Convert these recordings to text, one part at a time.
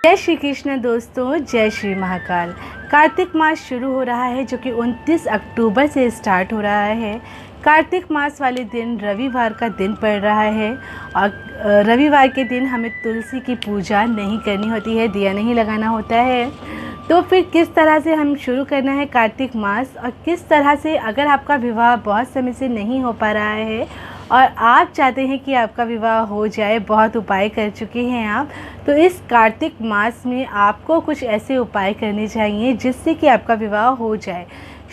जय श्री कृष्ण दोस्तों, जय श्री महाकाल। कार्तिक मास शुरू हो रहा है जो कि 29 अक्टूबर से स्टार्ट हो रहा है। कार्तिक मास वाले दिन रविवार का दिन पड़ रहा है और रविवार के दिन हमें तुलसी की पूजा नहीं करनी होती है, दिया नहीं लगाना होता है। तो फिर किस तरह से हम शुरू करना है कार्तिक मास और किस तरह से, अगर आपका विवाह बहुत समय से नहीं हो पा रहा है और आप चाहते हैं कि आपका विवाह हो जाए, बहुत उपाय कर चुके हैं आप, तो इस कार्तिक मास में आपको कुछ ऐसे उपाय करने चाहिए जिससे कि आपका विवाह हो जाए।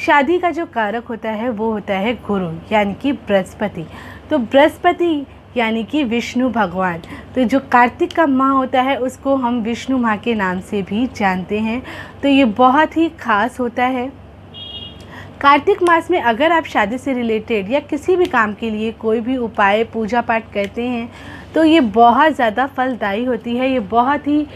शादी का जो कारक होता है वो होता है गुरु यानी कि बृहस्पति। तो बृहस्पति यानी कि विष्णु भगवान। तो जो कार्तिक का माह होता है उसको हम विष्णु माह के नाम से भी जानते हैं। तो ये बहुत ही खास होता है। कार्तिक मास में अगर आप शादी से रिलेटेड या किसी भी काम के लिए कोई भी उपाय पूजा पाठ करते हैं तो ये बहुत ज़्यादा फलदायी होती है, ये बहुत ही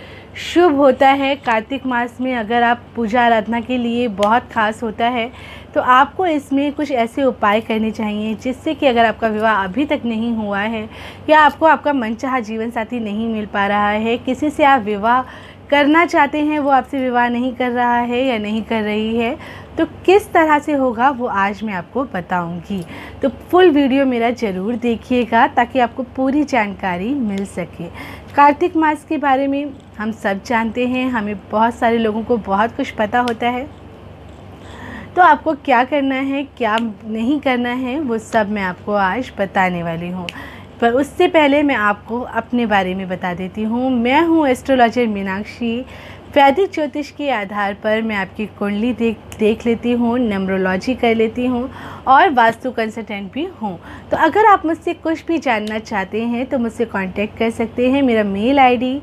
शुभ होता है। कार्तिक मास में अगर आप पूजा आराधना के लिए बहुत खास होता है तो आपको इसमें कुछ ऐसे उपाय करने चाहिए जिससे कि अगर आपका विवाह अभी तक नहीं हुआ है या आपको आपका मनचाहा जीवन साथी नहीं मिल पा रहा है, किसी से आप विवाह करना चाहते हैं वो आपसे विवाह नहीं कर रहा है या नहीं कर रही है, तो किस तरह से होगा वो आज मैं आपको बताऊंगी। तो फुल वीडियो मेरा ज़रूर देखिएगा ताकि आपको पूरी जानकारी मिल सके। कार्तिक मास के बारे में हम सब जानते हैं, हमें बहुत सारे लोगों को बहुत कुछ पता होता है। तो आपको क्या करना है, क्या नहीं करना है, वो सब मैं आपको आज बताने वाली हूँ। पर उससे पहले मैं आपको अपने बारे में बता देती हूँ। मैं हूँ एस्ट्रोलॉजर मीनाक्षी। वैदिक ज्योतिष के आधार पर मैं आपकी कुंडली देख लेती हूँ, न्यूमरोलॉजी कर लेती हूँ और वास्तु कंसल्टेंट भी हूँ। तो अगर आप मुझसे कुछ भी जानना चाहते हैं तो मुझसे कांटेक्ट कर सकते हैं। मेरा मेल आईडी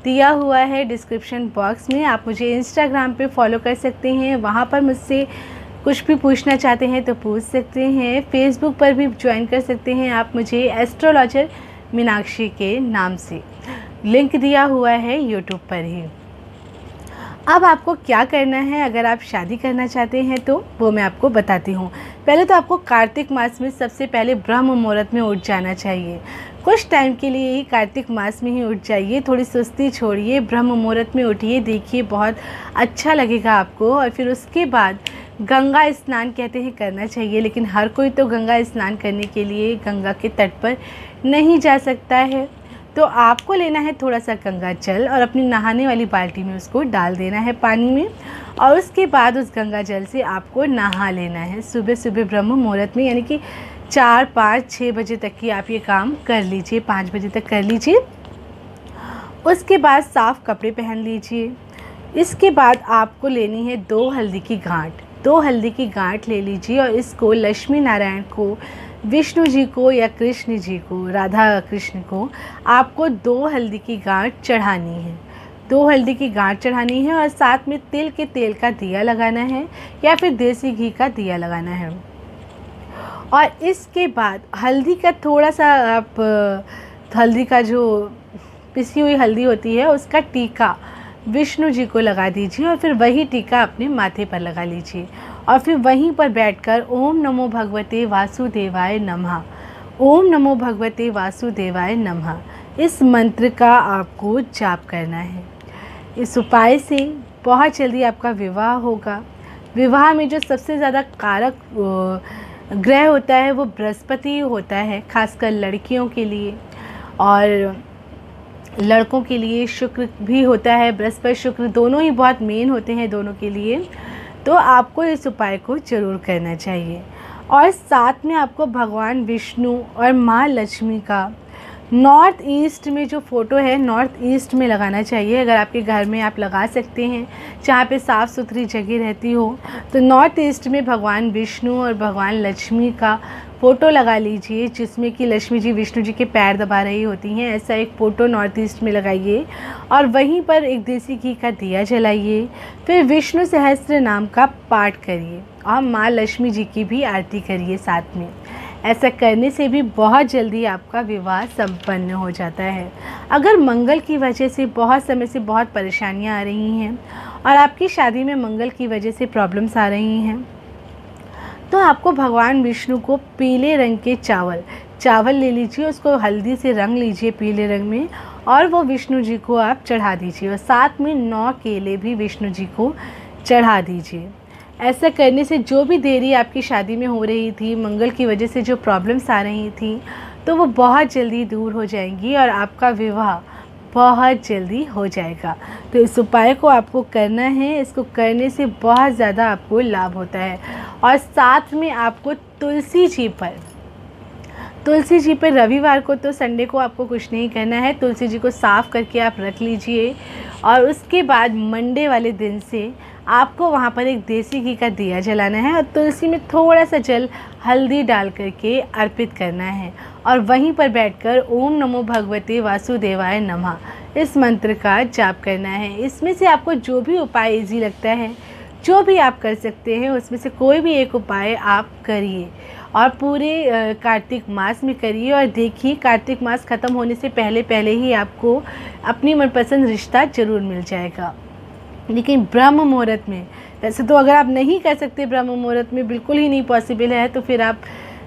दिया हुआ है डिस्क्रिप्शन बॉक्स में। आप मुझे इंस्टाग्राम पे फॉलो कर सकते हैं, वहाँ पर मुझसे कुछ भी पूछना चाहते हैं तो पूछ सकते हैं। फेसबुक पर भी ज्वाइन कर सकते हैं आप मुझे एस्ट्रोलॉजर मीनाक्षी के नाम से, लिंक दिया हुआ है यूट्यूब पर ही। अब आपको क्या करना है अगर आप शादी करना चाहते हैं तो वो मैं आपको बताती हूँ। पहले तो आपको कार्तिक मास में सबसे पहले ब्रह्म मुहूर्त में उठ जाना चाहिए। कुछ टाइम के लिए ही कार्तिक मास में ही उठ जाइए, थोड़ी सुस्ती छोड़िए, ब्रह्म मुहूर्त में उठिए, देखिए बहुत अच्छा लगेगा आपको। और फिर उसके बाद गंगा स्नान कहते हैं करना चाहिए, लेकिन हर कोई तो गंगा स्नान करने के लिए गंगा के तट पर नहीं जा सकता है। तो आपको लेना है थोड़ा सा गंगा जल और अपनी नहाने वाली बाल्टी में उसको डाल देना है पानी में, और उसके बाद उस गंगा जल से आपको नहा लेना है सुबह सुबह ब्रह्म मुहूर्त में, यानी कि 4, 5, 6 बजे तक की आप ये काम कर लीजिए, 5 बजे तक कर लीजिए। उसके बाद साफ़ कपड़े पहन लीजिए। इसके बाद आपको लेनी है 2 हल्दी की गांठ। 2 हल्दी की गांठ ले लीजिए और इसको लक्ष्मी नारायण को, विष्णु जी को या कृष्ण जी को, राधा कृष्ण को आपको 2 हल्दी की गांठ चढ़ानी है। 2 हल्दी की गांठ चढ़ानी है और साथ में तिल के तेल का दिया लगाना है या फिर देसी घी का दिया लगाना है। और इसके बाद हल्दी का थोड़ा सा आप हल्दी का जो पिसी हुई हल्दी होती है उसका टीका विष्णु जी को लगा दीजिए और फिर वही टीका अपने माथे पर लगा लीजिए और फिर वहीं पर बैठकर ओम नमो भगवते वासुदेवाय नमः, ओम नमो भगवते वासुदेवाय नमः, इस मंत्र का आपको जाप करना है। इस उपाय से बहुत जल्दी आपका विवाह होगा। विवाह में जो सबसे ज़्यादा कारक ग्रह होता है वो बृहस्पति होता है, खासकर लड़कियों के लिए, और लड़कों के लिए शुक्र भी होता है। बृहस्पति शुक्र दोनों ही बहुत मेन होते हैं दोनों के लिए। तो आपको इस उपाय को ज़रूर करना चाहिए। और साथ में आपको भगवान विष्णु और माँ लक्ष्मी का नॉर्थ ईस्ट में जो फ़ोटो है नॉर्थ ईस्ट में लगाना चाहिए। अगर आपके घर में आप लगा सकते हैं जहाँ पे साफ़ सुथरी जगह रहती हो, तो नॉर्थ ईस्ट में भगवान विष्णु और भगवान लक्ष्मी का फ़ोटो लगा लीजिए, जिसमें कि लक्ष्मी जी विष्णु जी के पैर दबा रही होती हैं। ऐसा एक फ़ोटो नॉर्थ ईस्ट में लगाइए और वहीं पर एक देसी घी का दिया जलाइए। फिर विष्णु सहस्त्र नाम का पाठ करिए और माँ लक्ष्मी जी की भी आरती करिए साथ में। ऐसा करने से भी बहुत जल्दी आपका विवाह संपन्न हो जाता है। अगर मंगल की वजह से बहुत समय से बहुत परेशानियां आ रही हैं और आपकी शादी में मंगल की वजह से प्रॉब्लम्स आ रही हैं, तो आपको भगवान विष्णु को पीले रंग के चावल ले लीजिए, उसको हल्दी से रंग लीजिए पीले रंग में और वो विष्णु जी को आप चढ़ा दीजिए और साथ में 9 केले भी विष्णु जी को चढ़ा दीजिए। ऐसा करने से जो भी देरी आपकी शादी में हो रही थी, मंगल की वजह से जो प्रॉब्लम्स आ रही थी, तो वो बहुत जल्दी दूर हो जाएंगी और आपका विवाह बहुत जल्दी हो जाएगा। तो इस उपाय को आपको करना है। इसको करने से बहुत ज़्यादा आपको लाभ होता है। और साथ में आपको तुलसी जी पर रविवार को, तो संडे को आपको कुछ नहीं करना है। तुलसी जी को साफ़ करके आप रख लीजिए और उसके बाद मंडे वाले दिन से आपको वहाँ पर एक देसी घी का दिया जलाना है और तुलसी में थोड़ा सा जल हल्दी डाल करके अर्पित करना है और वहीं पर बैठकर ओम नमो भगवते वासुदेवाय नमः इस मंत्र का जाप करना है। इसमें से आपको जो भी उपाय इजी लगता है, जो भी आप कर सकते हैं, उसमें से कोई भी एक उपाय आप करिए और पूरे कार्तिक मास में करिए। और देखिए, कार्तिक मास ख़त्म होने से पहले ही आपको अपनी मनपसंद रिश्ता ज़रूर मिल जाएगा। लेकिन ब्रह्म मुहूर्त में, वैसे तो अगर आप नहीं कर सकते, ब्रह्म मुहूर्त में बिल्कुल ही नहीं पॉसिबल है, तो फिर आप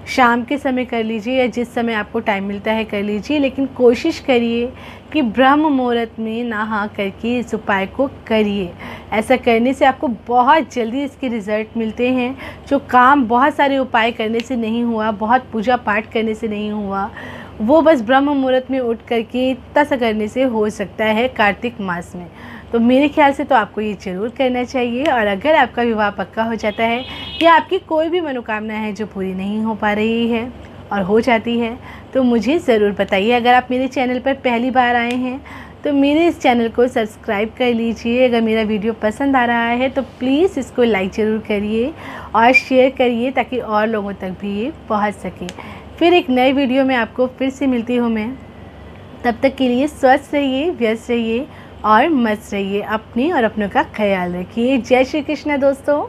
शाम के समय कर लीजिए या जिस समय आपको टाइम मिलता है कर लीजिए। लेकिन कोशिश करिए कि ब्रह्म मुहूर्त में नहा करके इस उपाय को करिए। ऐसा करने से आपको बहुत जल्दी इसके रिज़ल्ट मिलते हैं। जो काम बहुत सारे उपाय करने से नहीं हुआ, बहुत पूजा पाठ करने से नहीं हुआ, वो बस ब्रह्म मुहूर्त में उठ करके इतना सा करने से हो सकता है कार्तिक मास में। तो मेरे ख्याल से तो आपको ये ज़रूर करना चाहिए। और अगर आपका विवाह पक्का हो जाता है या आपकी कोई भी मनोकामना है जो पूरी नहीं हो पा रही है और हो जाती है, तो मुझे ज़रूर बताइए। अगर आप मेरे चैनल पर पहली बार आए हैं तो मेरे इस चैनल को सब्सक्राइब कर लीजिए। अगर मेरा वीडियो पसंद आ रहा है तो प्लीज़ इसको लाइक ज़रूर करिए और शेयर करिए ताकि और लोगों तक भी ये पहुँच सके। फिर एक नए वीडियो में आपको फिर से मिलती हूँ मैं। तब तक के लिए स्वस्थ रहिए, व्यस्त रहिए और मस्त रहिए। अपने और अपनों का ख्याल रखिए। जय श्री कृष्ण दोस्तों।